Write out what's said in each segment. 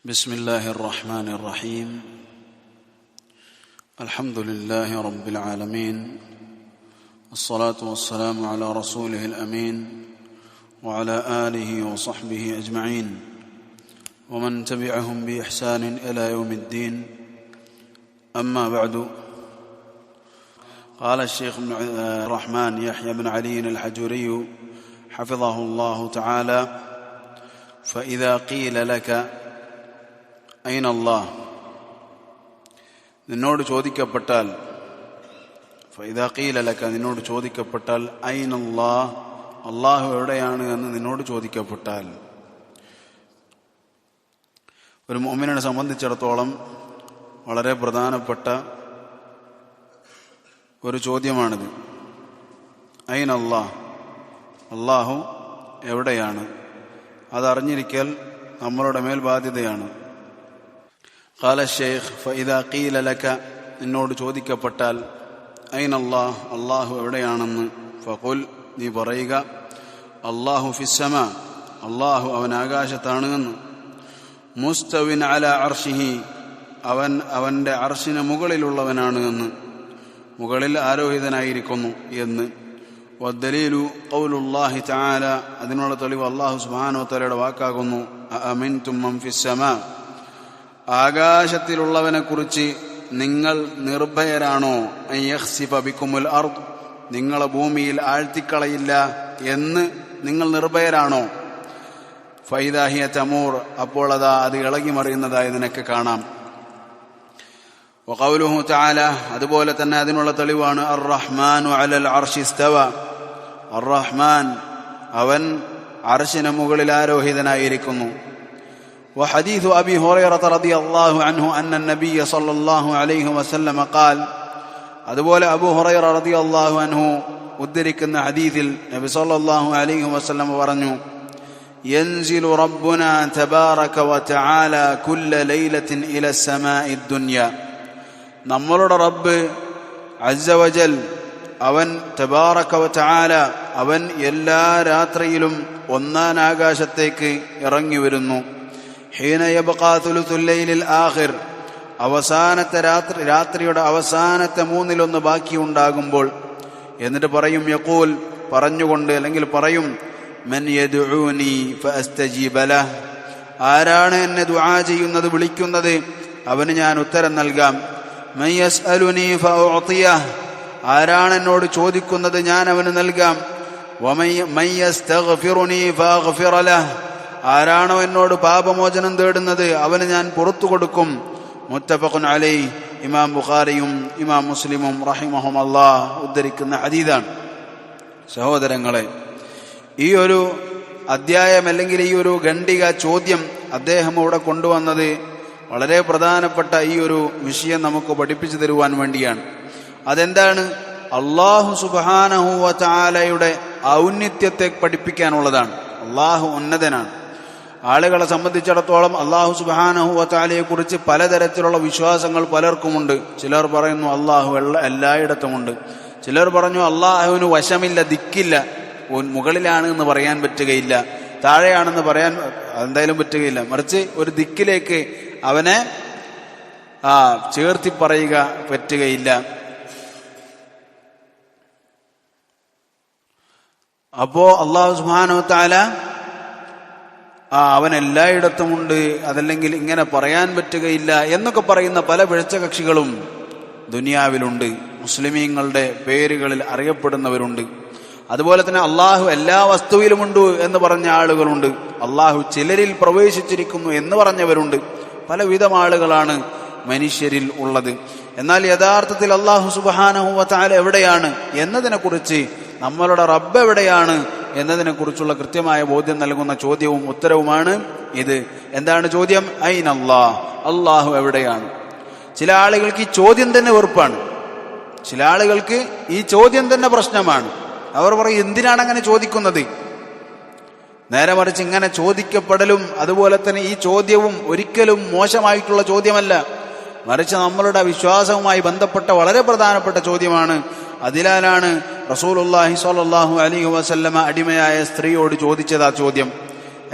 بسم الله الرحمن الرحيم. الحمد لله رب العالمين، والصلاة والسلام على رسوله الأمين وعلى آله وصحبه أجمعين ومن تبعهم بإحسان إلى يوم الدين. أما بعد، قال الشيخ الرحمن يحيى بن علي الحجوري حفظه الله تعالى: فإذا قيل لك أين الله، നിന്നോട് ചോദിക്കപ്പെട്ടാൽ, ഫഇദാ ഖീല ലക, നിന്നോട് ചോദിക്കപ്പെട്ടാൽ, ഐനല്ലാഹ്, അല്ലാഹു എവിടെയാണ് എന്ന് നിന്നോട് ചോദിക്കപ്പെട്ടാൽ. ഒരു മുഅ്മിനെ സംബന്ധിച്ചിടത്തോളം വളരെ പ്രധാനപ്പെട്ട ഒരു ചോദ്യമാണിത്. ഐനല്ലാഹ്, അല്ലാഹു എവിടെയാണ്, അതറിഞ്ഞിരിക്കൽ നമ്മളുടെ മേൽ ബാധ്യതയാണ്. ഖാല ശൈഖ്: ഫഇദാ ഖീല ലക, നിന്നോട് ചോദിക്കപ്പെട്ടാൽ, ഐനല്ലാഹ്, അല്ലാഹു എവിടെയാണെന്ന്, ഫഖുൽ, നീ പറയുക, അല്ലാഹു ഫിസ്സമാ, അല്ലാഹു അവൻ ആകാശത്താണ് എന്ന്. മുസ്തവിൻ അലാ അർശിഹി, അവൻ അവന്റെ അർശിന് മുകളിലുള്ളവനാണ് എന്ന്, മുകളിൽ ആരോഹിതനായിരിക്കുന്നു എന്ന്. വദ്ദലീലു ഖൗലുല്ലാഹി തആല, അതിനുള്ള തെളിവ് അല്ലാഹു സുബ്ഹാനഹു വ തആലയുടെ വാക്കാകുന്നു. അഅമിൻതും മൻ ഫിസ്സമാ, ആകാശത്തിലുള്ളവനെക്കുറിച്ച് നിങ്ങൾ നിർഭയരാണോ? അൻ യഖ്സിഫ ബിക്കുമുൽ അർദ്, നിങ്ങളെ ഭൂമിയിൽ ആഴ്ത്തിക്കളയില്ല എന്ന് നിങ്ങൾ നിർഭയരാണോ? ഫഇദാ ഹിയ തമൂർ, അപ്പോൾ അത് ഇളകി മറിയുന്നതായി നിനക്ക് കാണാം. വഖൗലുഹു തആല, അതുപോലെ തന്നെ അതിനുള്ള തെളിവാണ് അർ റഹ്മാനു അലൽ അർശി ഇസ്തവ, അർ റഹ്മാൻ അവൻ അർശിന് മുകളിൽ ആരോഹിതനായിരിക്കുന്നു. وحديث أبي هريرة رضي الله عنه أن النبي صلى الله عليه وسلم قال, അതുപോലെ അബൂ ഹുറൈറ റളിയല്ലാഹു അൻഹു ഉദ്ധരിക്കുന്ന ഹദീസിൽ നബി സല്ലല്ലാഹു അലൈഹി വസല്ലം പറഞ്ഞു: ينزل ربنا تبارك وتعالى كل ليلة إلى السماء الدنيا, നമ്മളുടെ റബ്ബ് അസ്സ വജൽ, അവൻ തബാറക വ തആല, അവൻ എല്ലാ രാത്രിയിലും ഒന്നാം ആകാശത്തേക്ക് ഇറങ്ങി വരുന്നു. ഹീന യബ്ഖാ തുലുത്തുൽ ലൈലിൽ ആഖിർ, അവസാനത്തെ രാത്രിയുടെ അവസാനത്തെ മൂന്നിലൊന്ന് ബാക്കിയുണ്ടാകുമ്പോൾ, എന്നിട്ട് പറയും, യഖൂൽ, പറഞ്ഞുകൊണ്ട്, അല്ലെങ്കിൽ പറയും, മൻ യദ്ഊനി ഫഅസ്തജീബ ലഹ്, ആരാണ് എന്നെ ദുആ ചെയ്യുന്നത്, വിളിക്കുന്നത്, അവന് ഞാൻ ഉത്തരം നൽകാം. മൻ യസ്അലുനി ഫഉഅതിയഹ്, ആരാണ് എന്നോട് ചോദിക്കുന്നത്, ഞാൻ അവന് നൽകാം. വമൻ യസ്തഗ്ഫിറുനി ഫഅഗ്ഫിറ ലഹ്, ആരാണോ എന്നോട് പാപമോചനം തേടുന്നത്, അവന് ഞാൻ പുറത്തു കൊടുക്കും. മുത്തഫഖുൻ അലൈഹി, ഇമാം ബുഖാരിയും ഇമാം മുസ്ലിമും റഹിമഹുമല്ലാഹ് ഉദ്ധരിക്കുന്ന ഹദീസാണ്. സഹോദരങ്ങളെ, ഈ ഒരു അധ്യായം, അല്ലെങ്കിൽ ഈ ഒരു ഖണ്ഡിക ചോദ്യം അദ്ദേഹം ഇവിടെ കൊണ്ടുവന്നത് വളരെ പ്രധാനപ്പെട്ട ഈ ഒരു വിഷയം നമുക്ക് പഠിപ്പിച്ചു തരുവാൻ വേണ്ടിയാണ്. അതെന്താണ്? അല്ലാഹു സുബ്ഹാനഹു വ തആലയുടെ ഔന്നത്യത്തെ പഠിപ്പിക്കാനുള്ളതാണ്. അല്ലാഹു ഉന്നതനാണ്. ആളുകളെ സംബന്ധിച്ചിടത്തോളം അല്ലാഹു സുബ്ഹാനഹു വ തആലയെ കുറിച്ച് പലതരത്തിലുള്ള വിശ്വാസങ്ങൾ പലർക്കുമുണ്ട്. ചിലർ പറയുന്നു അല്ലാഹു എല്ലായിടത്തുമുണ്ട്. ചിലർ പറഞ്ഞു അല്ലാഹുവിന് വശമില്ല, ദിക്കില്ല, മുകളിലാണ് എന്ന് പറയാൻ പറ്റുകയില്ല, താഴെയാണെന്ന് പറയാൻ എന്തായാലും പറ്റുകയില്ല. മറിച്ച് ഒരു ദിക്കിലേക്ക് അവനെ ചേർത്തി പറയുക പറ്റുകയില്ല. അപ്പോ അല്ലാഹു സുബ്ഹാനഹു വ തആല അവൻ എല്ലായിടത്തുമുണ്ട്, അതല്ലെങ്കിൽ ഇങ്ങനെ പറയാൻ പറ്റുകയില്ല എന്നൊക്കെ പറയുന്ന പല പിഴച്ചകക്ഷികളും ദുനിയാവിലുണ്ട്. മുസ്ലിമീങ്ങളുടെ പേരുകളിൽ അറിയപ്പെടുന്നവരുണ്ട്. അതുപോലെ തന്നെ അള്ളാഹു എല്ലാ വസ്തുവിലുമുണ്ട് എന്ന് പറഞ്ഞ ആളുകളുണ്ട്. അള്ളാഹു ചിലരിൽ പ്രവേശിച്ചിരിക്കുന്നു എന്ന് പറഞ്ഞവരുണ്ട്. പലവിധം ആളുകളാണ് മനുഷ്യരിൽ ഉള്ളത്. എന്നാൽ യഥാർത്ഥത്തിൽ അല്ലാഹു സുബ്ഹാനഹു വ തആല എവിടെയാണ് എന്നതിനെക്കുറിച്ച്, നമ്മളുടെ റബ്ബ് എവിടെയാണ് എന്നതിനെക്കുറിച്ചുള്ള കൃത്യമായ ബോധ്യം നൽകുന്ന ചോദ്യവും ഉത്തരവുമാണ് ഇത്. എന്താണ് ചോദ്യം? ഐനല്ലാഹ്, അല്ലാഹു എവിടെയാണ്. ചില ആളുകൾക്ക് ഈ ചോദ്യം തന്നെ വെറുപ്പാണ്. ചില ആളുകൾക്ക് ഈ ചോദ്യം തന്നെ പ്രശ്നമാണ്. അവർ പറയും, എന്തിനാണ് അങ്ങനെ ചോദിക്കുന്നത്? നേരെ മറിച്ച് ഇങ്ങനെ ചോദിക്കപ്പെടലും അതുപോലെ തന്നെ ഈ ചോദ്യവും ഒരിക്കലും മോശമായിട്ടുള്ള ചോദ്യമല്ല, മറിച്ച് നമ്മളുടെ വിശ്വാസവുമായി ബന്ധപ്പെട്ട വളരെ പ്രധാനപ്പെട്ട ചോദ്യമാണ്. അതിനാലാണ് റസൂലുള്ളാഹി സ്വല്ലല്ലാഹു അലൈഹി വസല്ലമ അടിമയായ സ്ത്രീയോട് ചോദിച്ചത് ആ ചോദ്യം.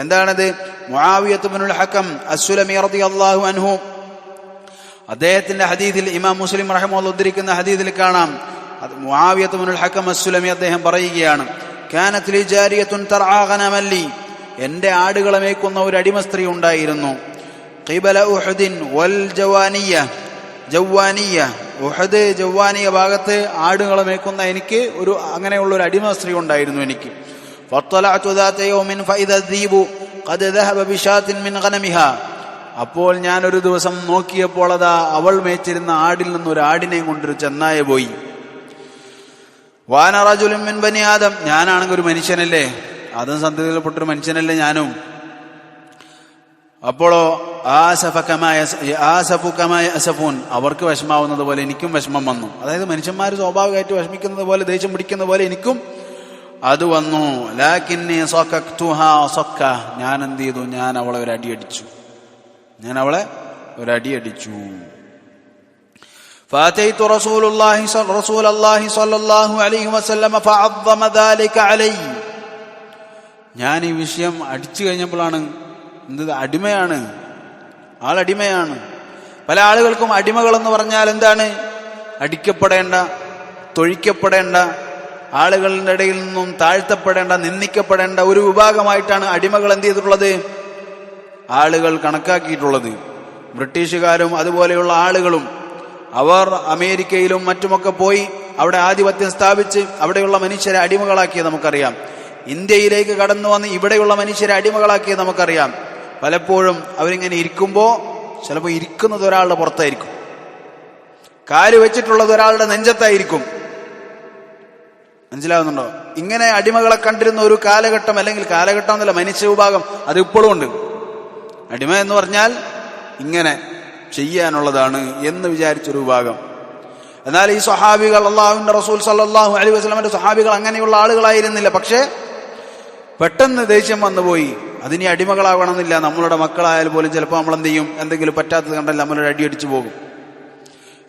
എന്താണത്? മുആവിയത്ത് ഇബ്നുൽ ഹകം അസ്സുലമി റളിയല്ലാഹു അൻഹു, അദ്ദേഹത്തിന്റെ ഹദീസിൽ ഇമാം മുസ്ലിം റഹിമഹുല്ലാഹ് ഉദ്ധരിക്കുന്ന ഹദീസിൽ കാണാം, മുആവിയത്ത് ഇബ്നുൽ ഹകം അസ്സുലമി അദ്ദേഹം പറയുകയാണ്, കാനത് ലി ജാരിയത്തുൻ തർആ ഗനമൻ ലി, എന്റെ ആടുകളെ മേക്കുന്ന ഒരു അടിമ സ്ത്രീ ഉണ്ടായിരുന്നു. ഖിബല ഉഹുദിൻ വൽ ജവാനിയ, ഉഹദ് ജവാനിയ ഭാഗത്ത് ആടുകളെ മേക്കുന്ന എനിക്ക് അങ്ങനെയുള്ള ഒരു അടിമ സ്ത്രീ ഉണ്ടായിരുന്നു എനിക്ക്. ഫത്തലഅതു ദാത യൗമിൻ ഫഇദ ദീബു ഖദ് ദഹബ ബിശാത്തിൻ മിൻ ഗനമിഹാ, അപ്പോൾ ഞാൻ ഒരു ദിവസം നോക്കിയപ്പോൾ അതാ അവൾ മേച്ചിരുന്ന ആടിൽ നിന്ന് ഒരു ആടിനെയും കൊണ്ടൊരു ചെന്നായ പോയി. വാന റജുലുൻ മിൻ ബനി ആദം, ഞാനാണെങ്കിൽ ഒരു മനുഷ്യനല്ലേ, ആദം സന്തതിയിൽപ്പെട്ടൊരു മനുഷ്യനല്ലേ ഞാനും. അപ്പോഴോ ആസഫൂൻ, അവർക്ക് വിഷമാവുന്നത് പോലെ എനിക്കും വിഷമം വന്നു. അതായത് മനുഷ്യന്മാർ സ്വാഭാവികമായിട്ട് വിഷമിക്കുന്നത് പോലെ, ദേഷ്യം പിടിക്കുന്ന പോലെ എനിക്കും അത് വന്നു. ലാകിന്നി സഖഖ്തുഹാ സഖ്ക, ഞാൻ എന്ത് ചെയ്തു, ഞാൻ അവളെ ഒരു അടിയടിച്ചു. فأتيت رسول الله صلى الله عليه وسلم فعظم ذلك علي, ഞാൻ ഈ വിഷയം അടിച്ചു കഴിഞ്ഞപ്പോഴാണ് അടിമയാണ്, ആളടിമയാണ്. പല ആളുകൾക്കും അടിമകളെന്ന് പറഞ്ഞാൽ എന്താണ്? അടിക്കപ്പെടേണ്ട, തൊഴിക്കപ്പെടേണ്ട, ആളുകളുടെ ഇടയിൽ നിന്നും താഴ്ത്തപ്പെടേണ്ട, നിന്ദിക്കപ്പെടേണ്ട ഒരു വിഭാഗമായിട്ടാണ് അടിമകൾ എന്ത് ചെയ്തിട്ടുള്ളത്, ആളുകൾ കണക്കാക്കിയിട്ടുള്ളത്. ബ്രിട്ടീഷുകാരും അതുപോലെയുള്ള ആളുകളും അവർ അമേരിക്കയിലും മറ്റുമൊക്കെ പോയി അവിടെ ആധിപത്യം സ്ഥാപിച്ച് അവിടെയുള്ള മനുഷ്യരെ അടിമകളാക്കിയത് നമുക്കറിയാം. ഇന്ത്യയിലേക്ക് കടന്നു വന്ന് ഇവിടെയുള്ള മനുഷ്യരെ അടിമകളാക്കിയത് നമുക്കറിയാം. പലപ്പോഴും അവരിങ്ങനെ ഇരിക്കുമ്പോൾ ചിലപ്പോൾ ഇരിക്കുന്നത് ഒരാളുടെ പുറത്തായിരിക്കും, കാല് വെച്ചിട്ടുള്ളത് ഒരാളുടെ നെഞ്ചത്തായിരിക്കും. മനസ്സിലാവുന്നുണ്ടോ? ഇങ്ങനെ അടിമകളെ കണ്ടിരുന്ന ഒരു കാലഘട്ടം, അല്ലെങ്കിൽ കാലഘട്ടം എന്നല്ല, മനുഷ്യ വിഭാഗം അത് ഇപ്പോഴും ഉണ്ട്. അടിമ എന്ന് പറഞ്ഞാൽ ഇങ്ങനെ ചെയ്യാനുള്ളതാണ് എന്ന് വിചാരിച്ചൊരു വിഭാഗം. എന്നാൽ ഈ സ്വഹാബികൾ, അല്ലാഹുവിന്റെ റസൂൽ സല്ലല്ലാഹു അലൈഹി വസല്ലമയുടെ സ്വഹാബികൾ അങ്ങനെയുള്ള ആളുകളായിരുന്നില്ല. പക്ഷേ പെട്ടെന്ന് ദേഷ്യം വന്നുപോയി. അതിനി അടിമകളാവണമെന്നില്ല, നമ്മളുടെ മക്കളായാലും പോലും ചിലപ്പോൾ നമ്മൾ എന്ത് ചെയ്യും, എന്തെങ്കിലും പറ്റാത്തത് കണ്ടല്ല നമ്മളൊരു അടിയടിച്ചു പോകും.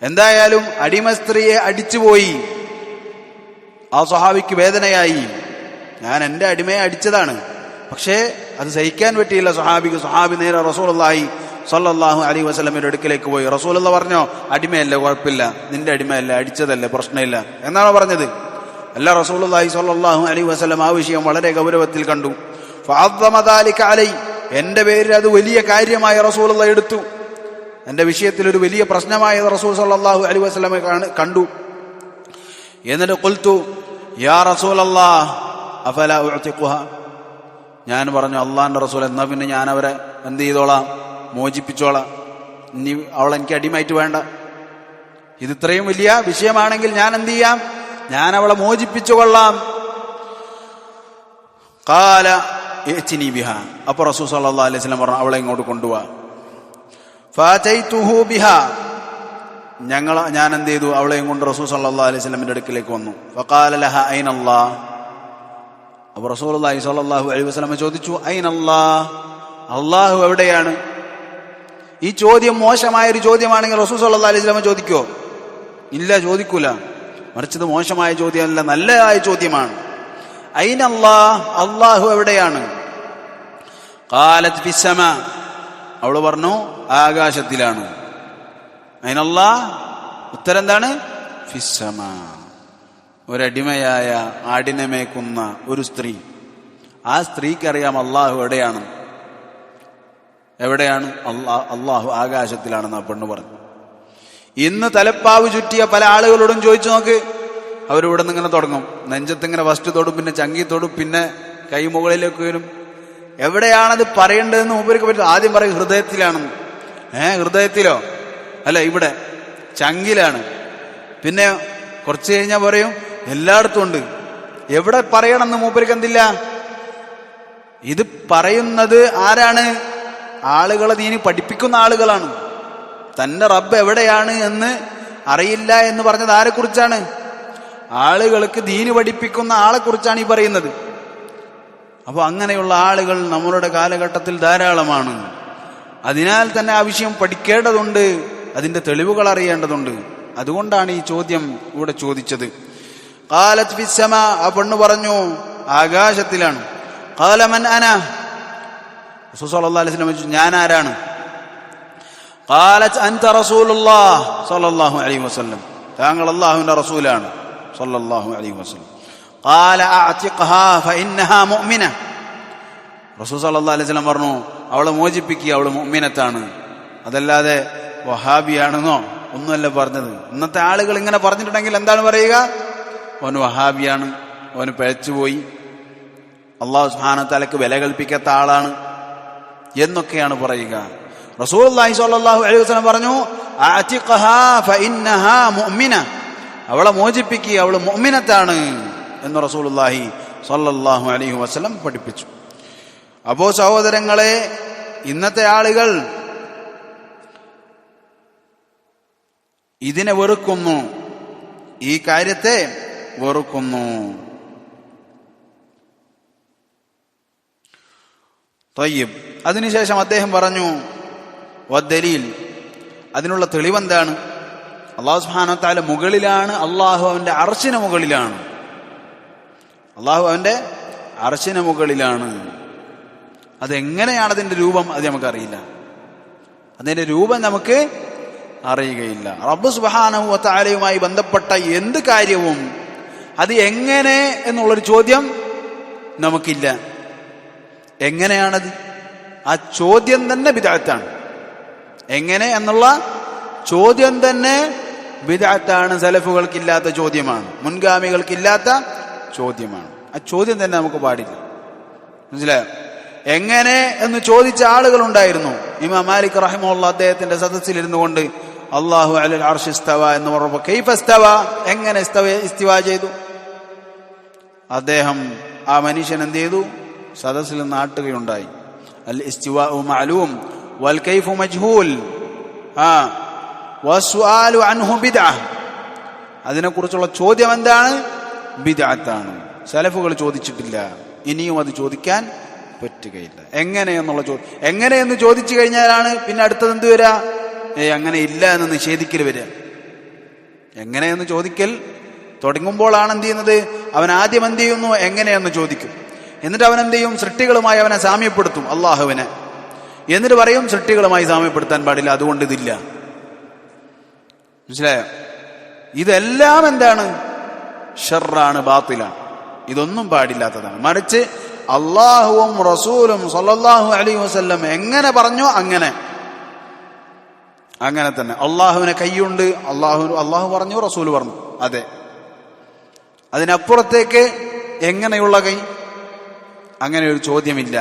എന്തായാലും അടിമ സ്ത്രീയെ അടിച്ചുപോയി. ആ സ്വഹാബിക്ക് വേദനയായി, ഞാൻ എൻ്റെ അടിമയെ അടിച്ചതാണ്. പക്ഷേ അത് സഹിക്കാൻ പറ്റിയില്ല സ്വഹാബിക്ക്. സ്വഹാബി നേരെ റസൂലുള്ളാഹി സ്വല്ലല്ലാഹു അലൈഹി വസല്ലമയുടെ അടുക്കലേക്ക് പോയി. റസൂലുള്ള പറഞ്ഞോ, അടിമയല്ലേ, കുഴപ്പമില്ല, നിന്റെ അടിമയല്ലേ, അടിച്ചതല്ലേ, പ്രശ്നമില്ല എന്നാണോ പറഞ്ഞത്? അല്ല, റസൂലുള്ളാഹി സ്വല്ലല്ലാഹു അലൈഹി വസല്ലം ആ വിഷയം വളരെ ഗൗരവത്തിൽ കണ്ടു. ഫഅദ്ദമ ദാലിക അലൈ, എന്റെ പേരിൽ അത് വലിയ കാര്യമായി റസൂലുള്ള എടുത്തു. എന്റെ വിഷയത്തിൽ ഒരു വലിയ പ്രശ്നമായി റസൂൽ സല്ലല്ലാഹു അലൈഹി വസല്ലം കണ്ടു. എന്നിട്ട് ഖുൽതു യാ റസൂലല്ലാഹ് അഫലാ ഉഅ്തിഖുഹ, ഞാൻ പറഞ്ഞു, അള്ളാഹിന്റെ റസൂൽ, എന്നാ പിന്നെ ഞാൻ അവരെ എന്ത് ചെയ്തോളാം, മോചിപ്പിച്ചോളാം. ഇനി അവളെനിക്ക് അടിമയായിട്ട് വേണ്ട. ഇത് ഇത്രയും വലിയ വിഷയമാണെങ്കിൽ ഞാൻ എന്ത് ചെയ്യാം, ഞാൻ അവളെ മോചിപ്പിച്ചു കൊള്ളാം. ഖാല ഇഅ്തിനി ബിഹാ, അപ്പോൾ റസൂൽ സല്ലല്ലാഹു അലൈഹി വസല്ലം പറഞ്ഞു, അവളെ ഇങ്ങോട്ട് കൊണ്ടുപോവാ. ഫഅതൈതുഹു ബിഹാ, ഞാൻ എന്ത് ചെയ്തു, അവളെയും കൊണ്ട് റസൂൽ സല്ലല്ലാഹു അലൈഹി വസല്ലമിന്റെ അടുക്കിലേക്ക് വന്നു. ഫഖാല ലഹാ ഐനല്ലാഹ്, അപ്പോൾ റസൂലുള്ളാഹി സ്വല്ലല്ലാഹു അലൈഹി വസല്ലം ചോദിച്ചു, ഐനല്ലാഹ്, അല്ലാഹു എവിടെയാണ്? ഈ ചോദ്യം മോശമായൊരു ചോദ്യമാണെങ്കിൽ റസൂൽ സല്ലല്ലാഹു അലൈഹി വസല്ലം ചോദിക്കുമോ? ഇല്ല, ചോദിക്കൂല. മറിച്ചത് മോശമായ ചോദ്യമല്ല, നല്ലതായ ചോദ്യമാണ്. ഐനല്ലാഹ്, അല്ലാഹു എവിടെയാണ്? ഖാലത് ഫിസ്സമാ, അവൾ പറഞ്ഞു, ആകാശത്തിലാണ്. ഐനല്ലാഹ്, ഉത്തരം എന്താണ്? ഫിസ്സമാ. ഒരടിമയായ ആടിനെ മേക്കുന്ന ഒരു സ്ത്രീ, ആ സ്ത്രീക്കറിയാം അള്ളാഹു എവിടെയാണ്. അള്ളാഹു ആകാശത്തിലാണെന്ന് ആ പെണ്ണ് പറഞ്ഞു. ഇന്ന് തലപ്പാവ് ചുറ്റിയ പല ആളുകളോടും ചോദിച്ചു നോക്ക്, അവരിവിടെ നിന്ന് ഇങ്ങനെ തുടങ്ങും, നെഞ്ചത്തിങ്ങനെ ഫസ്റ്റ് തൊടും, പിന്നെ ചങ്കി തൊടും, പിന്നെ കൈ മുകളിലേക്ക് വരും. എവിടെയാണത് പറയേണ്ടതെന്ന് മൂപ്പർക്ക് പറ്റും. ആദ്യം പറയും ഹൃദയത്തിലാണെന്ന്. ഹൃദയത്തിലോ? അല്ല, ഇവിടെ ചങ്കിലാണ്. പിന്നെ കുറച്ച് കഴിഞ്ഞാൽ പറയും എല്ലായിടത്തും ഉണ്ട്. എവിടെ പറയണമെന്ന് മൂപ്പർക്ക് എന്തില്ല. ഇത് പറയുന്നത് ആരാണ്? ആളുകളെ ദീനി പഠിപ്പിക്കുന്ന ആളുകളാണ്. തന്റെ റബ്ബ് എവിടെയാണ് എന്ന് അറിയില്ല എന്ന് പറഞ്ഞത് ആരെക്കുറിച്ചാണ്? ആളുകൾക്ക് ദീന് പഠിപ്പിക്കുന്ന ആളെക്കുറിച്ചാണ് ഈ പറയുന്നത്. അപ്പോൾ അങ്ങനെയുള്ള ആളുകൾ നമ്മളുടെ കാലഘട്ടത്തിൽ ധാരാളമാണ്. അതിനാൽ തന്നെ ആ വിഷയം പഠിക്കേണ്ടതുണ്ട്, അതിന്റെ തെളിവുകൾ അറിയേണ്ടതുണ്ട്. അതുകൊണ്ടാണ് ഈ ചോദ്യം ഇവിടെ ചോദിച്ചത്. ഖാലത് ഫിസ്സമാ, ആ പെണ്ണ് പറഞ്ഞു ആകാശത്തിലാണ്. ഖാല മൻ അന, റസൂൽ സല്ലല്ലാഹു അലൈഹി വസല്ലം ചോദിച്ചു, ഞാൻ ആരാണ്? ഖാലത് അൻത റസൂലുള്ളാഹ് സല്ലല്ലാഹു അലൈഹി വസല്ലം, താങ്കൾ അല്ലാഹുവിന്റെ റസൂലാണ് സല്ലല്ലാഹു അലൈഹി വസല്ലം. ഖാല അഅതിഖ്ഹാ ഫഇന്നഹാ മുഅ്മിന. റസൂൽ സല്ലല്ലാഹു അലൈഹി വസല്ലം പറഞ്ഞു, അവളെ മോചിപ്പിക്കുക, അവൾ മുഅ്മിനത്താണ്, അതല്ലാതെ വഹാബിയാണെന്നോ ഒന്നുമല്ല പറഞ്ഞത്. ഇന്നത്തെ ആളുകൾ ഇങ്ങനെ പറഞ്ഞിട്ടുണ്ടെങ്കിൽ എന്താണ് പറയുക? അവന് വഹാബിയാണ്, അവന് പിഴച്ചുപോയി, അല്ലാഹു സുബ്ഹാനഹു വ തആലക്ക് വില കൽപ്പിക്കാത്ത ആളാണ് എന്നൊക്കെയാണ് പറയുക. റസൂലുള്ളാഹി സ്വല്ലല്ലാഹു അലൈഹി വസല്ലം പറഞ്ഞു, അഅതിഖ്ഹാ ഫഇന്നഹാ മുഅ്മിന, അവളെ മോചിപ്പിക്കുക, അവൾ മുഅ്മിനത്താണ് എന്ന് റസൂലുള്ളാഹി സ്വല്ലല്ലാഹു അലൈഹി വസല്ലം പഠിപ്പിച്ചു. അപ്പോ സഹോദരങ്ങളെ, ഇന്നത്തെ ആളുകൾ ഇതിനെ വെറുക്കുന്നു, ഈ കാര്യത്തെ വെറുക്കുന്നു. തയ്യിബ്. അതിനുശേഷം അദ്ദേഹം പറഞ്ഞു, വദ്ദലീൽ, അതിനുള്ള തെളിവെന്താണ്? അല്ലാഹു സുബ്ഹാനഹു വ തആല മുകളിലാണ്, അല്ലാഹു അവന്റെ അർശിന് മുകളിലാണ്, അല്ലാഹു അവന്റെ അർശിന് മുകളിലാണ്. അതെങ്ങനെയാണ് അതിന്റെ രൂപം? അത് നമുക്കറിയില്ല, അതിന്റെ രൂപം നമുക്ക് അറിയുകയില്ല. റബ്ബ് സുബ്ഹാനഹു വ തആലയുമായി ബന്ധപ്പെട്ട എന്ത് കാര്യവും അത് എങ്ങനെ എന്നുള്ളൊരു ചോദ്യം നമുക്കില്ല. എങ്ങനെയാണത്? ആ ചോദ്യം തന്നെ ബിദ്അത്താണ്. എങ്ങനെ എന്നുള്ള ചോദ്യം തന്നെ ബിദ്അത്താണ്. സലഫുകൾക്കില്ലാത്ത ചോദ്യമാണ്, മുൻഗാമികൾക്കില്ലാത്ത ചോദ്യമാണ്. ആ ചോദ്യം തന്നെ നമുക്ക് പാടില്ല. മനസ്സിലായോ? എങ്ങനെ എന്ന് ചോദിച്ച ആളുകളുണ്ടായിരുന്നു. ഇമാം മാലിക് റഹിമഹുല്ലാഹ് അദ്ദേഹത്തിന്റെ സദസ്സിലിരുന്നു കൊണ്ട് അല്ലാഹു അലൽ അർശി ഇസ്തവ എന്ന് പറഞ്ഞപ്പോൾ കൈഫ ഇസ്തവ, എങ്ങനെ ഇസ്തിവ ചെയ്തു? അദ്ദേഹം, ആ മനുഷ്യൻ എന്ത് ചെയ്തു? സദസ്സിൽ നിന്ന് നാട്ടുകയുണ്ടായി. അൽ ഇസ്തിവാഉ മഅലൂം വൽ കൈഫു മജ്ഹൂൽ വസ്സുആലു അൻഹു ബിദ്അ. അതിനെക്കുറിച്ചുള്ള ചോദ്യം എന്താണ്? ബിദ്അത്താണ്. സലഫുകൾ ചോദിച്ചിട്ടില്ല, ഇനിയും അത് ചോദിക്കാൻ പറ്റുകയില്ല. എങ്ങനെയെന്നുള്ള ചോദ്യം, എങ്ങനെയെന്ന് ചോദിച്ചു കഴിഞ്ഞാലാണ് പിന്നെ അടുത്തത് എന്ത് വരിക? അങ്ങനെ ഇല്ല എന്ന് നിഷേധിക്കൽ വരിക. എങ്ങനെയെന്ന് ചോദിക്കൽ തുടങ്ങുമ്പോഴാണ് എന്ത് ചെയ്യുന്നത്? അവൻ ആദ്യം എന്ത് ചെയ്യുന്നു? എങ്ങനെയെന്ന് ചോദിക്കും. എന്നിട്ട് അവൻ എന്ത് ചെയ്യും? സൃഷ്ടികളുമായി അവനെ സാമ്യപ്പെടുത്തും, അള്ളാഹുവിനെ. എന്നിട്ട് പറയും സൃഷ്ടികളുമായി സാമ്യപ്പെടുത്താൻ പാടില്ല, അതുകൊണ്ട് ഇതില്ല. മനസ്സിലായോ? ഇതെല്ലാം എന്താണ്? ഷർറാണ്, ബാത്തിലാണ്. ഇതൊന്നും പാടില്ലാത്തതാണ്. മറിച്ച് അള്ളാഹുവും റസൂലും സല്ലല്ലാഹു അലൈഹി വസല്ലം എങ്ങനെ പറഞ്ഞോ അങ്ങനെ തന്നെ. അള്ളാഹുവിനെ കൈയുണ്ട്, അള്ളാഹു പറഞ്ഞു, റസൂൽ പറഞ്ഞു, അതെ. അതിനപ്പുറത്തേക്ക് എങ്ങനെയുള്ള കൈ? അങ്ങനെ ഒരു ചോദ്യമില്ല.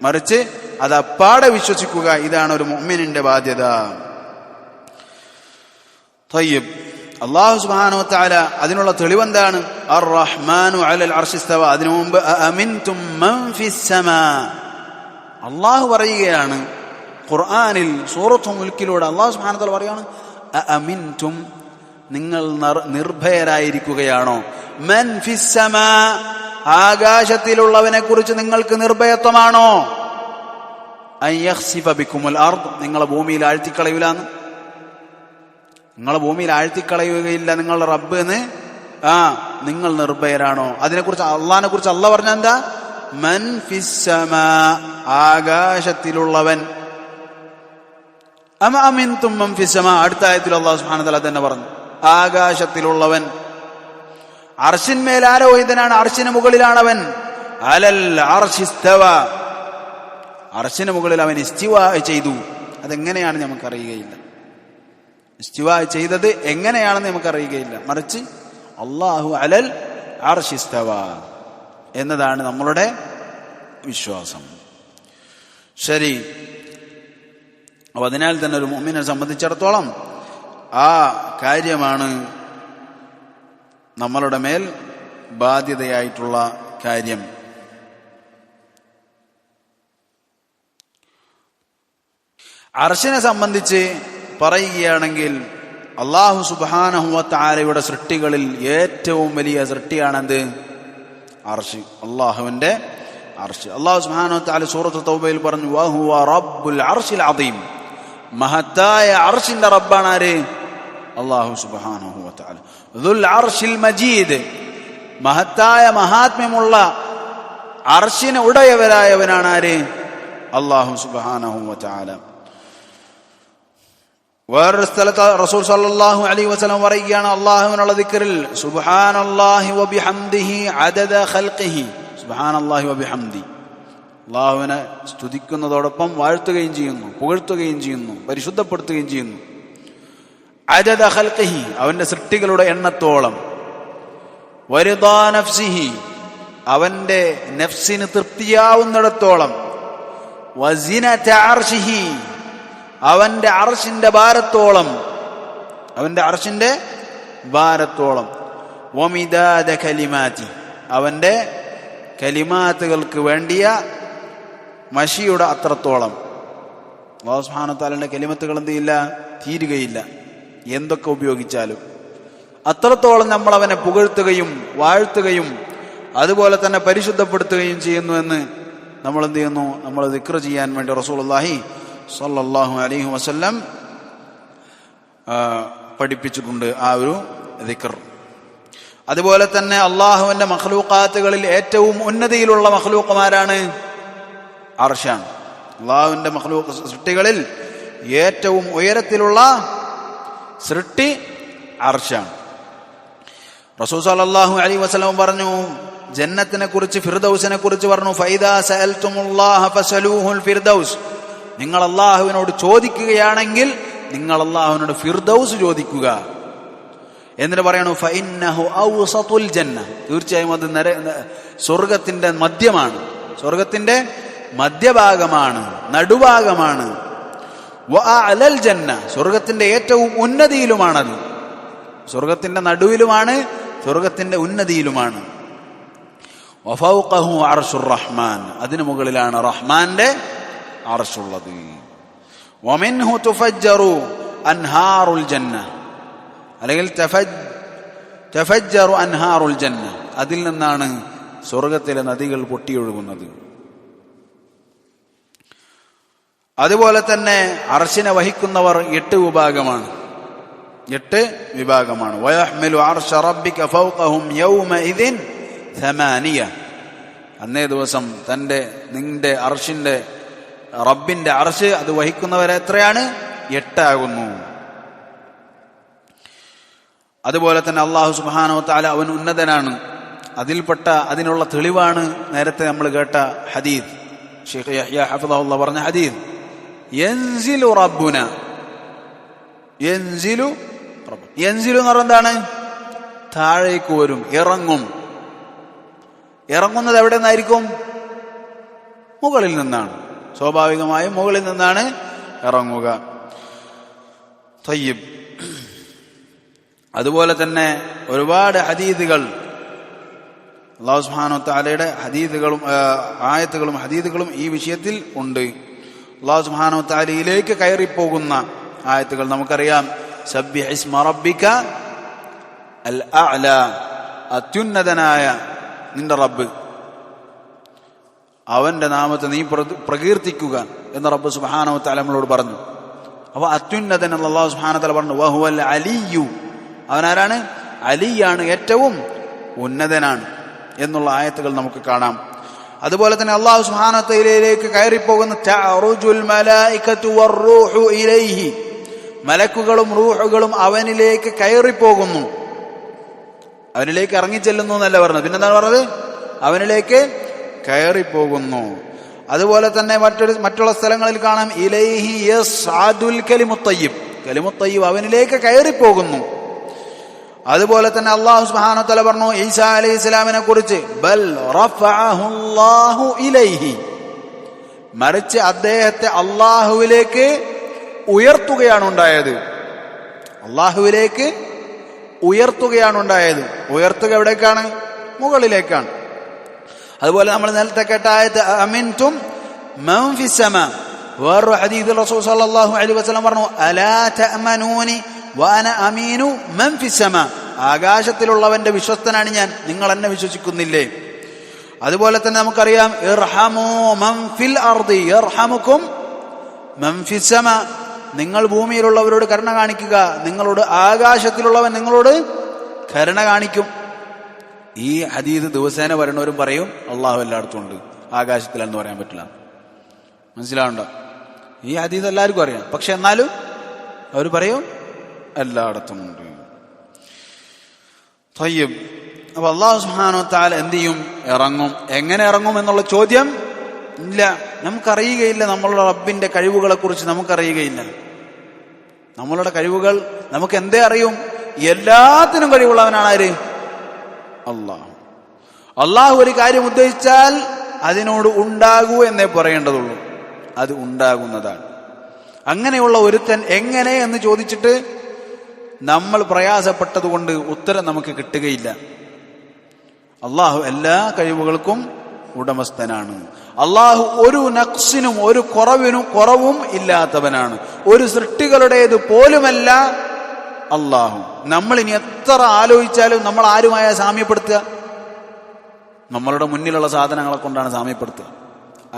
മറിച്ച് അത് അപ്പാടെ വിശ്വസിക്കുക. ഇതാണ് ഒരു മുഅ്മിനിന്റെ ബാധ്യത. തയ്യിബ്. അല്ലാഹു സുബ്ഹാനഹു വ തആല അതിനുള്ള തെളിവെന്താണ്? അർ റഹ്മാനു അലൽ അർശി ഇസ്തവ. അതിനു മുമ്പ് അഅമിൻതും മൻ ഫിസ് സമാ, അല്ലാഹു പറയുകയാണ് ഖുർആനിൽ സൂറത്തുൽ മുൽക്കിലൂടെ. അല്ലാഹു സുബ്ഹാനഹു വ തആല പറയുകയാണ്, അഅമിൻതും, നിങ്ങൾ നിർഭയരായിരിക്കുകയാണോ? മൻ ഫിസ് സമാ, ആകാശത്തിലുള്ളവനെ കുറിച്ച് നിങ്ങൾക്ക് നിർഭയത്വമാണോ? അൻ യഖ്സിഫ ബിക്കുമുൽ അർദ്, നിങ്ങളെ ഭൂമിയിൽ ആഴ്ത്തിക്കളയൂലാന്ന്. നിങ്ങളെ ഭൂമിയിൽ ആഴ്ത്തിക്കളയുകയില്ല നിങ്ങളുടെ റബ്ബ് എന്ന് നിങ്ങൾ നിർഭയരാണോ? അതിനെക്കുറിച്ച്, അള്ളാഹിനെ കുറിച്ച് അള്ളാഹ് പറഞ്ഞ എന്താ? മൻ ഫിസ് സമാ, ആകാശത്തിലുള്ളവൻ. അമ അമിൻതും മൻ ഫിസ് സമാ, അടുത്ത ആയത്തിൽ അല്ലാഹു സുബ്ഹാനഹു വ തആല തന്നെ പറഞ്ഞു, ആകാശത്തിലുള്ളവൻ. അർശിന്മേൽ ആരോഹിതനാണ്, അർശിന് മുകളിലാണവൻ. അലൽ അർശി ഇസ്തവ, അർശിന് മുകളിൽ അവൻ ഇസ്തിവാ ചെയ്തു. അതെങ്ങനെയാണ് നമുക്കറിയുകയില്ല. ഇസ്തിവാ ചെയ്തത് എങ്ങനെയാണെന്ന് നമുക്കറിയുകയില്ല. മറിച്ച് അല്ലാഹു അലൽ അർശി ഇസ്തവ എന്നതാണ് നമ്മളുടെ വിശ്വാസം. ശരി. അപ്പൊ അതിനാൽ തന്നെ ഒരു മുഅ്മിനെ സംബന്ധിച്ചിടത്തോളം ആ കാര്യമാണ് നമ്മളുടെ മേൽ ബാധ്യതയായിട്ടുള്ള കാര്യം. അർശിനെ സംബന്ധിച്ച് പറയുകയാണെങ്കിൽ അല്ലാഹു സുബ്ഹാനഹു വ തആലയുടെ സൃഷ്ടികളിൽ ഏറ്റവും വലിയ സൃഷ്ടിയാണെന്ത്? അർശ്, അല്ലാഹുവിന്റെ അർശ്. അല്ലാഹു സുബ്ഹാനഹു വ തആല സൂറത്ത് തൗബയിൽ പറഞ്ഞു, വഹുവ റബ്ബുൽ അർശിൽ അദീം, മഹത്തായ അർശിന്റെ റബ്ബാണ് ആര്? അല്ലാഹു സുബ്ഹാനഹു വ തആല. ദുൽ അർശിൽ മജീദ്, മഹത്തായ മഹാത്മ്യമുള്ള അർശിന് ഉടയവരായവനാണ് ആര്? അല്ലാഹു സുബ്ഹാനഹു വ തആല. വേറൊരു സ്ഥലത്ത് റസൂൽ സല്ലല്ലാഹു അലൈഹി വസല്ലം പറയുകയാണ്, അല്ലാഹുവിനുള്ള ദിക്റിൽ സുബ്ഹാനല്ലാഹി വ ബിഹംദിഹി അദദ ഖൽഖിഹി. സുബ്ഹാനല്ലാഹി വ ബിഹംദി, അല്ലാഹുവിനെ സ്തുതിക്കുന്നതോടൊപ്പം വാഴ്ത്തുകയും ചെയ്യുന്നു, പുകഴ്ത്തുകയും ചെയ്യുന്നു, പരിശുദ്ധപ്പെടുത്തുകയും ചെയ്യുന്നു. അദദ ഖൽഖിഹി, അവന്റെ സൃഷ്ടികളുടെ എണ്ണത്തോളം. വരിദാ നഫ്സിഹി, അവന്റെ നഫ്സിന് തൃപ്തിയാവുന്നിടത്തോളം. വസിനത അർശിഹി, അവന്റെ അർശിന്റെ ഭാരത്തോളം, അവന്റെ അർശിന്റെ ഭാരത്തോളം. വമിദാദ കലിമാതി, അവന്റെ കലിമാത്തുകൾക്ക് വേണ്ടിയ മഷിയുടെ അത്രത്തോളം. അല്ലാഹു സുബ്ഹാനഹു വ തആലയുടെ കലിമത്തുകൾ എന്ത് ചെയ്യില്ല, തീരുകയില്ല. എന്തൊക്കെ ഉപയോഗിച്ചാലും അത്രത്തോളം നമ്മൾ അവനെ പുകഴ്ത്തുകയും വാഴ്ത്തുകയും അതുപോലെ തന്നെ പരിശുദ്ധപ്പെടുത്തുകയും ചെയ്യുന്നു എന്ന് നമ്മൾ എന്ത് ചെയ്യുന്നു, നമ്മൾ ദിക്ർ ചെയ്യാൻ വേണ്ടി റസൂലുള്ളാഹി സ്വല്ലല്ലാഹു അലൈഹി വസല്ലം പഠിപ്പിച്ചിട്ടുണ്ട് ആ ഒരു ദിക്ർ. അതുപോലെ തന്നെ അള്ളാഹുവിന്റെ മഖ്ലൂഖാത്തുകളിൽ ഏറ്റവും ഉന്നതിയിലുള്ള മഖ്ലൂഖുമാരാണ്? അർശാണ്. അള്ളാഹുവിന്റെ മഖ്ലൂഖ് സൃഷ്ടികളിൽ ഏറ്റവും ഉയരത്തിലുള്ള സൃഷ്ടി അർശാണ്. റസൂൽ സല്ലല്ലാഹു അലൈഹി വസല്ലം പറഞ്ഞു, ജന്നത്തിനെ കുറിച്ച്, ഫിർദൗസിനെ കുറിച്ച് പറഞ്ഞു, ഫൈദാ സഅൽതുമുല്ലാഹ ഫസലൂഹുൽ ഫിർദൗസ്. നിങ്ങൾ അള്ളാഹുവിനോട് ചോദിക്കുകയാണെങ്കിൽ നിങ്ങൾ അള്ളാഹുവിനോട് ഫിർദൗസ് ചോദിക്കുക. എന്നിട്ട് പറയണു, ഫഇന്നഹു ഔസതുൽ ജന്ന, തീർച്ചയായും അത് സ്വർഗത്തിന്റെ മധ്യമാണ്, സ്വർഗത്തിന്റെ മധ്യഭാഗമാണ്, നടുഭാഗമാണ്. വഅലൽ ജന്ന, സ്വർഗത്തിന്റെ ഏറ്റവും ഉന്നതിയിലുമാണത്. സ്വർഗത്തിന്റെ നടുവിലുമാണ്, സ്വർഗത്തിന്റെ ഉന്നതിയിലുമാണ്. വഫൗഖഹു അർശുർ റഹ്മാൻ, അതിനു മുകളിലാണ് റഹ്മാന്റെ അർശുള്ളത്. വമിൻഹു തുഫജ്ജറു അൻഹാറുൽ ജന്ന, അല്ലെങ്കിൽ തഫജ്ജറു അൻഹാറുൽ ജന്ന, അതിൽ നിന്നാണ് സ്വർഗത്തിലെ നദികൾ പൊട്ടിയൊഴുകുന്നത്. അതുപോലെ തന്നെ അർശിനെ വഹിക്കുന്നവർ 8 വിഭാഗമാണ്, 8 വിഭാഗമാണ്. വയഹ്മിലു അർശ റബ്ബിക ഫൗഖഹും യൗമഇദിൻ 8. അന്നേ ദിവസം നിന്റെ അർശിന്റെ റബ്ബിന്റെ അർശ് അത് വഹിക്കുന്നവരെ എത്രയാണ്? 8 ആകുന്നു. അതുപോലെ തന്നെ അല്ലാഹു സുബ്ഹാനഹു വ തആല അവൻ ഉന്നതനാണ്. അതിനുള്ള തെളിവാണ് നേരത്തെ നമ്മൾ കേട്ട ഹദീസ്, ശൈഖ് യഹ്യ ഹഫിളഹുല്ലാഹ് പറഞ്ഞ ഹദീസ്. യൻസിലു റബ്ബുന, യൻസിലു എന്ന് പറഞ്ഞാൽ എന്താണ്? താഴേക്ക് വരും, ഇറങ്ങും. ഇറങ്ങുന്നത് എവിടെ നിന്നായിരിക്കും? മുകളിൽ നിന്നാണ്. സ്വാഭാവികമായും മുകളിൽ നിന്നാണ് ഇറങ്ങുക. തയ്യിബ്. അതുപോലെ തന്നെ ഒരുപാട് ഹദീസുകൾ, അല്ലാഹു സുബ്ഹാനഹു വ തആലയുടെ ഹദീസുകളും ആയത്തുകളും ഹദീസുകളും ഈ വിഷയത്തിൽ ഉണ്ട്. അല്ലാഹു സുബ്ഹാനഹു വ തആലയിലേക്ക് കയറിപ്പോകുന്ന ആയത്തുകൾ നമുക്കറിയാം. സബ്ബിഹ് ഇസ്മ റബ്ബിക അൽ അഅല, അത്യുന്നതനായ നിന്റെ റബ്ബ്, അവന്റെ നാമത്തെ നീ പ്രകീർത്തിക്കുക എന്ന് റബ്ബ് സുബ്ഹാനഹു വ തആല നമ്മളോട് പറഞ്ഞു. അപ്പൊ അത്യുന്നതൻ എന്ന് അല്ലാഹു സുബ്ഹാനഹു വ തആല പറഞ്ഞു. വഹുവൽ അലിയ്യു, അവനാരാണ്? അലിയാണ്, ഏറ്റവും ഉന്നതനാണ് എന്നുള്ള ആയത്തുകൾ നമുക്ക് കാണാം. അതുപോലെ തന്നെ അല്ലാഹു സുബ്ഹാനഹു വ തആലയിലേക്ക് കയറിപ്പോകുന്ന തഅറുജുൽ മലായികതു വറൂഹു ഇലൈഹി, മലക്കുകളും റൂഹുകളും അവനിലേക്ക് കയറിപ്പോകുന്നു. അവനിലേക്ക് ഇറങ്ങിച്ചെല്ലുന്നു എന്നല്ല പറഞ്ഞത്, പിന്നെന്താണ് പറഞ്ഞത്? അവനിലേക്ക് കയറിപ്പോകുന്നു. അതുപോലെ തന്നെ മറ്റുള്ള സ്ഥലങ്ങളിൽ കാണാം, ഇലൈഹി യസ്അദുൽ കലിമുത്തയ്യിബ്, കലിമുത്തയ്യിബ് അവനിലേക്ക് കയറിപ്പോകുന്നു. അതുപോലെ തന്നെ അല്ലാഹു സുബ്ഹാനഹു വ തആല പറഞ്ഞു ഈസാ അലൈഹിസ്സലാമിനെ കുറിച്ച്, ബൽ റഫഅഹുല്ലാഹു ഇലൈഹി, മറിച്ച് അദ്ദേഹത്തെ അല്ലാഹുവിലേക്ക് ഉയർത്തുകയാണ് ഉണ്ടായത്. അല്ലാഹുവിലേക്ക് ഉയർത്തുകയാണ് ഉണ്ടായത്. ഉയർത്തുക എവിടേക്കാണ്? മുകളിലേക്കാണ്. അതുപോലെ നമ്മൾ നേരത്തെ കേട്ട ആയത്ത് അമിൻതും മൻ ഫിസ് സമാ, വേറൊരു ഹദീസിൽ റസൂൽ സല്ലല്ലാഹു അലൈഹി വസല്ലം പറഞ്ഞു അലാ തഅമനൂനി വഅന അമീനു മൻ ഫിസ് സമാ, ആകാശത്തിലുള്ളവന്റെ വിശ്വസ്തനാണ് ഞാൻ, നിങ്ങൾ എന്നെ വിശ്വസിക്കുന്നില്ലേ? അതുപോലെ തന്നെ നമുക്കറിയാം ഇർഹമൂ മൻ ഫിൽ അർദി യർഹമുക്കും മൻ ഫിസ് സമാ, നിങ്ങൾ ഭൂമിയിലുള്ളവരോട് കരുണ കാണിക്കുക, നിങ്ങളോട് ആകാശത്തിലുള്ളവൻ നിങ്ങളോട് കരുണ കാണിക്കും. ഈ ഹദീസ് ദിവസേന വരുന്നവരും പറയും അള്ളാഹു എല്ലായിടത്തും ഉണ്ട്, ആകാശത്തിലെന്ന് പറയാൻ പറ്റില്ല. മനസ്സിലാവുണ്ടോ? ഈ ഹദീസ് എല്ലാവർക്കും അറിയാം. പക്ഷെ എന്നാലും അവർ പറയും എല്ലായിടത്തും ഉണ്ട്. തയ്യിബ്. അപ്പൊ അല്ലാഹു സുബ്ഹാനഹു വ തആല എന്ത് ചെയ്യും? ഇറങ്ങും. എങ്ങനെ ഇറങ്ങും എന്നുള്ള ചോദ്യം ഇല്ല, നമുക്കറിയുകയില്ല. നമ്മളുടെ റബ്ബിന്റെ കഴിവുകളെ കുറിച്ച് നമുക്കറിയുകയില്ല. നമ്മളുടെ കഴിവുകൾ നമുക്ക് എന്തേ അറിയും? എല്ലാത്തിനും കഴിവുള്ളവനാണ് ആര്? അല്ലാഹു. അല്ലാഹു ഒരു കാര്യം ഉദ്ദേശിച്ചാൽ അതിനോട് ഉണ്ടാകൂ എന്നേ പറയേണ്ടതുള്ളൂ. അത് ഉണ്ടാകുന്നതാണ്. അങ്ങനെയുള്ള ഒരുത്തൻ എങ്ങനെ എന്ന് ചോദിച്ചിട്ട് നമ്മൾ പ്രയാസപ്പെട്ടതുകൊണ്ട് ഉത്തരം നമുക്ക് കിട്ടുകയില്ല. അല്ലാഹു എല്ലാ കഴിവുകൾക്കും ഉടമസ്ഥനാണ്. അല്ലാഹു ഒരു നഖ്സിനും ഒരു കുറവും ഇല്ലാത്തവനാണ്. ഒരു സൃഷ്ടികളുടേത് പോലുമല്ല അല്ലാഹു. നമ്മൾ ഇനി എത്ര ആലോചിച്ചാലും നമ്മൾ ആരുമായ സാമ്യപ്പെടുത്തുക? നമ്മളുടെ മുന്നിലുള്ള സാധനങ്ങളെ കൊണ്ടാണ് സാമ്യപ്പെടുത്തുക.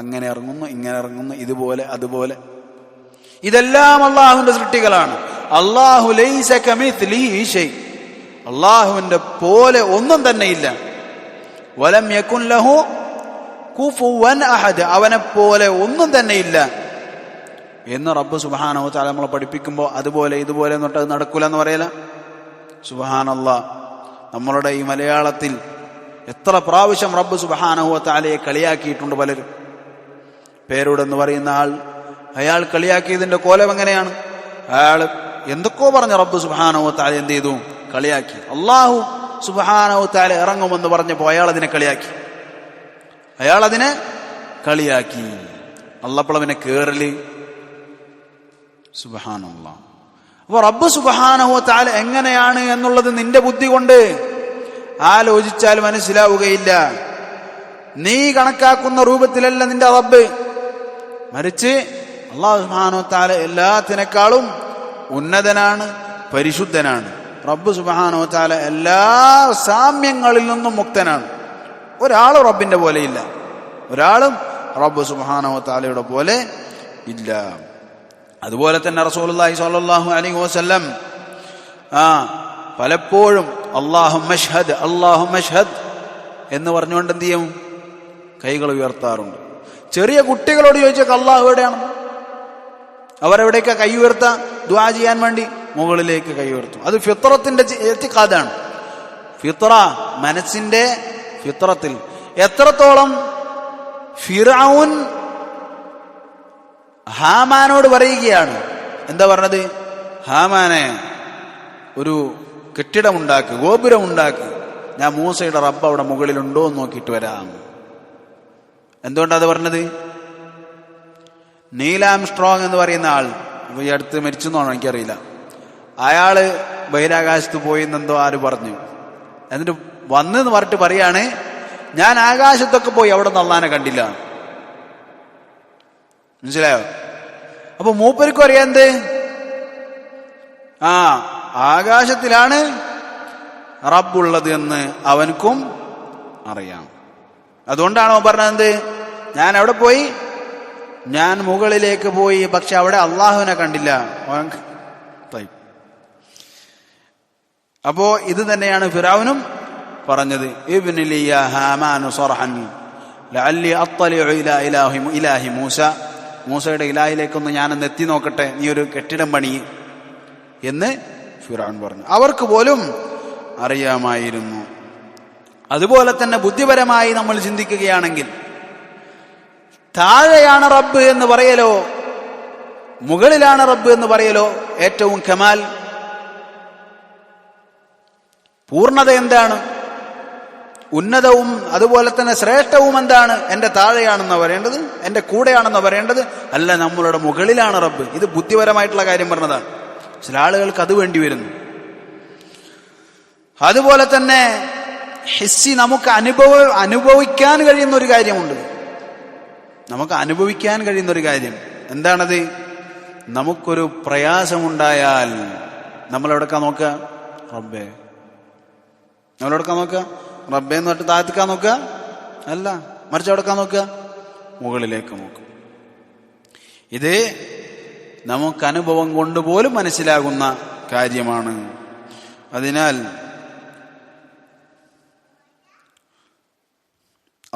അങ്ങനെ ഇറങ്ങുന്നു, ഇങ്ങനെ ഇറങ്ങുന്നു, ഇതുപോലെ അതുപോലെ. ഇതെല്ലാം അള്ളാഹുവിന്റെ സൃഷ്ടികളാണ്. അല്ലാഹു ലൈസ കമിത്ലിഹി ശൈ. അള്ളാഹുവിന്റെ പോലെ ഒന്നും തന്നെ ഇല്ല. വലം യകുൻ ലഹു കുഫുവൻ അഹദ്. അവനെ പോലെ ഒന്നും തന്നെ ഇല്ല എന്ന് റബ്ബ് സുബ്ഹാനഹു വ തആല നമ്മളെ പഠിപ്പിക്കുമ്പോൾ അതുപോലെ ഇതുപോലെ എന്നിട്ട് അത് നടക്കൂല എന്ന് പറയല. സുബ്ഹാനല്ലാഹ്. നമ്മളുടെ ഈ മലയാളത്തിൽ എത്ര പ്രാവശ്യം റബ്ബ് സുബ്ഹാനഹു വ തആലയെ കളിയാക്കിയിട്ടുണ്ട് പലരും. പേരോടെന്ന് പറയുന്ന ആൾ, അയാൾ കളിയാക്കിയതിന്റെ കോലം എങ്ങനെയാണ്? അയാൾ എന്തൊക്കെയോ പറഞ്ഞ റബ്ബ് സുബ്ഹാനഹു വ തആല എന്ത് ചെയ്തു? കളിയാക്കി. അല്ലാഹു സുബ്ഹാനഹു വ തആല ഇറങ്ങുമെന്ന് പറഞ്ഞപ്പോൾ അയാൾ അതിനെ കളിയാക്കി. അള്ളപ്പളവിനെ കേറല്. സുബ്ഹാനല്ലാഹ്. അപ്പൊ റബ്ബ് സുബ്ഹാനഹു വ തആല എങ്ങനെയാണ് എന്നുള്ളത് നിന്റെ ബുദ്ധി കൊണ്ട് ആലോചിച്ചാൽ മനസ്സിലാവുകയില്ല. നീ കണക്കാക്കുന്ന രൂപത്തിലല്ല നിന്റെ റബ്ബ്. മറിച്ച് അല്ലാഹു സുബ്ഹാനഹു വ തആല എല്ലാത്തിനേക്കാളും ഉന്നതനാണ്, പരിശുദ്ധനാണ്. റബ്ബ് സുബ്ഹാനഹു വ തആല എല്ലാ സാമ്യങ്ങളിൽ നിന്നും മുക്തനാണ്. ഒരാളും റബ്ബിന്റെ പോലെ ഇല്ല. ഒരാളും റബ്ബ് സുബ്ഹാനഹു വ തആലയുടെ പോലെ ഇല്ല. അതുപോലെ തന്നെ റസൂലുള്ളാഹി സ്വല്ലല്ലാഹു അലൈഹി വസല്ലം പലപ്പോഴും അല്ലാഹുമ്മ അശ്ഹദ് അല്ലാഹുമ്മ അശ്ഹദ് എന്ന് പറഞ്ഞുകൊണ്ട് എന്ത് ചെയ്യും? കൈകൾ ഉയർത്താറുണ്ട്. ചെറിയ കുട്ടികളോട് ചോദിച്ചാൽ അല്ലാഹു എവിടെയാണ്? അവരെവിടേക്കാ കൈ ഉയർത്താ? ദുആ ചെയ്യാൻ വേണ്ടി മുകളിലേക്ക് കൈ ഉയർത്തും. അത് ഫിത്രത്തിന്റെ ഇഅ്തിഖാദാണ്. ഫിത്ര, മനസ്സിന്റെ ഫിത്രത്തിൽ. എത്രത്തോളം ഫിർഔൻ ഹാമാനോട് പറയുകയാണ്. എന്താ പറഞ്ഞത്? ഹാമാനെ, ഒരു കെട്ടിടമുണ്ടാക്ക്, ഗോപുരമുണ്ടാക്ക്, ഞാൻ മൂസയുടെ റബ്ബ് അവിടെ മുകളിലുണ്ടോ എന്ന് നോക്കിയിട്ട് വരാം. എന്തുകൊണ്ടാണ് അത് പറഞ്ഞത്? നീലാം സ്ട്രോങ് എന്ന് പറയുന്ന ആൾ, ഈ അടുത്ത് മരിച്ചെന്നാണോ എനിക്കറിയില്ല, അയാള് ബഹിരാകാശത്ത് പോയി എന്നെന്തോ ആര് പറഞ്ഞു. എന്നിട്ട് വന്നെന്ന് പറഞ്ഞിട്ട് പറയാണ്, ഞാൻ ആകാശത്തൊക്കെ പോയി അവിടെ നിന്ന് അള്ളാനെ കണ്ടില്ല. മനസ്സിലായോ? അപ്പൊ മൂപ്പർക്കും അറിയാം എന്ത്? ആകാശത്തിലാണ് റബ്ബുള്ളത് എന്ന് അവൻക്കും അറിയാം. അതുകൊണ്ടാണോ പറഞ്ഞത്? ഞാൻ അവിടെ പോയി, ഞാൻ മുകളിലേക്ക് പോയി, പക്ഷെ അവിടെ അള്ളാഹുവിനെ കണ്ടില്ല. അപ്പോ ഇത് തന്നെയാണ് ഫിറഔനും പറഞ്ഞത്. ഇബ്നി ലി യാ ഹാമാനു സർഹൻ ലഅല്ലി അത്തലിഉ ഇലാ ഇലാഹി മൂസ. മൂസയുടെ ഇലാഹിലേക്കൊന്ന് ഞാനൊന്ന് എത്തി നോക്കട്ടെ, നീ ഒരു കെട്ടിടം പണി എന്ന് ഫിറഔൻ പറഞ്ഞു. അവർക്ക് പോലും അറിയാമായിരുന്നു. അതുപോലെ തന്നെ ബുദ്ധിപരമായി നമ്മൾ ചിന്തിക്കുകയാണെങ്കിൽ താഴെയാണ് റബ്ബ് എന്ന് പറയലോ മുകളിലാണ് റബ്ബ് എന്ന് പറയലോ ഏറ്റവും കമാൽ, പൂർണ്ണത എന്താണ്? ഉന്നതവും അതുപോലെ തന്നെ ശ്രേഷ്ഠവും എന്താണ്? എന്റെ താഴെയാണെന്ന് പറയേണ്ടത്, എന്റെ കൂടെയാണെന്ന് പറയേണ്ടത് അല്ല, നമ്മളുടെ മുകളിലാണ് റബ്ബ്. ഇത് ബുദ്ധിപരമായിട്ടുള്ള കാര്യം പറഞ്ഞതാണ്. ചില ആളുകൾക്ക് അത് വേണ്ടി വരുന്നു. അതുപോലെ തന്നെ ഹിസ്സി, നമുക്ക് അനുഭവിക്കാൻ കഴിയുന്ന ഒരു കാര്യമുണ്ട്. നമുക്ക് അനുഭവിക്കാൻ കഴിയുന്ന ഒരു കാര്യം എന്താണത്? നമുക്കൊരു പ്രയാസമുണ്ടായാൽ നമ്മളെവിടെക്കാ നോക്കുക? റബ്ബേ. നമ്മളെവിടെക്കാ നോക്കുക? റബ്ബേ എന്ന് പറഞ്ഞിട്ട് താഴ്ത്തിക്കാൻ നോക്കുക അല്ല, മറിച്ച് എവിടെക്കാൻ നോക്കുക? മുകളിലേക്ക് നോക്കുക. ഇത് നമുക്ക് അനുഭവം കൊണ്ട് പോലും മനസ്സിലാകുന്ന കാര്യമാണ്. അതിനാൽ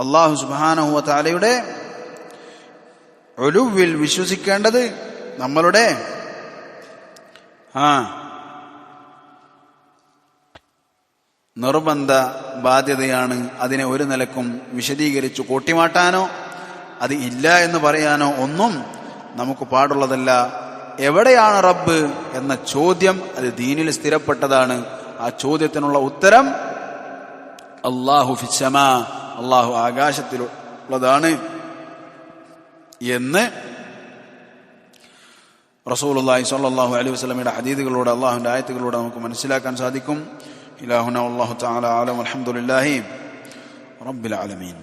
അല്ലാഹു സുബ്ഹാനഹു വ തആലയുടെ ഉലുവിൽ വിശ്വസിക്കേണ്ടത് നമ്മളുടെ നിർബന്ധ ബാധ്യതയാണ്. അതിനെ ഒരു നിലക്കും വിശദീകരിച്ചു കൂട്ടിമാട്ടാനോ അത് ഇല്ല എന്ന് പറയാനോ ഒന്നും നമുക്ക് പാടുള്ളതല്ല. എവിടെയാണ് റബ്ബ് എന്ന ചോദ്യം അത് ദീനിൽ സ്ഥിരപ്പെട്ടതാണ്. ആ ചോദ്യത്തിനുള്ള ഉത്തരം അല്ലാഹു ഫിസ്സമാ, അല്ലാഹു ആകാശത്തിലുള്ളതാണ് എന്ന് റസൂലുള്ളാഹി സ്വല്ലല്ലാഹു അലൈഹി വസല്ലമയുടെ ഹദീസുകളിലൂടെ അല്ലാഹുവിന്റെ ആയത്തുകളിലൂടെ നമുക്ക് മനസ്സിലാക്കാൻ സാധിക്കും. ഇലാഹുനാ വല്ലാഹു തആല അലം. അൽഹംദുലില്ലാഹി റബ്ബിൽ ആലമീൻ.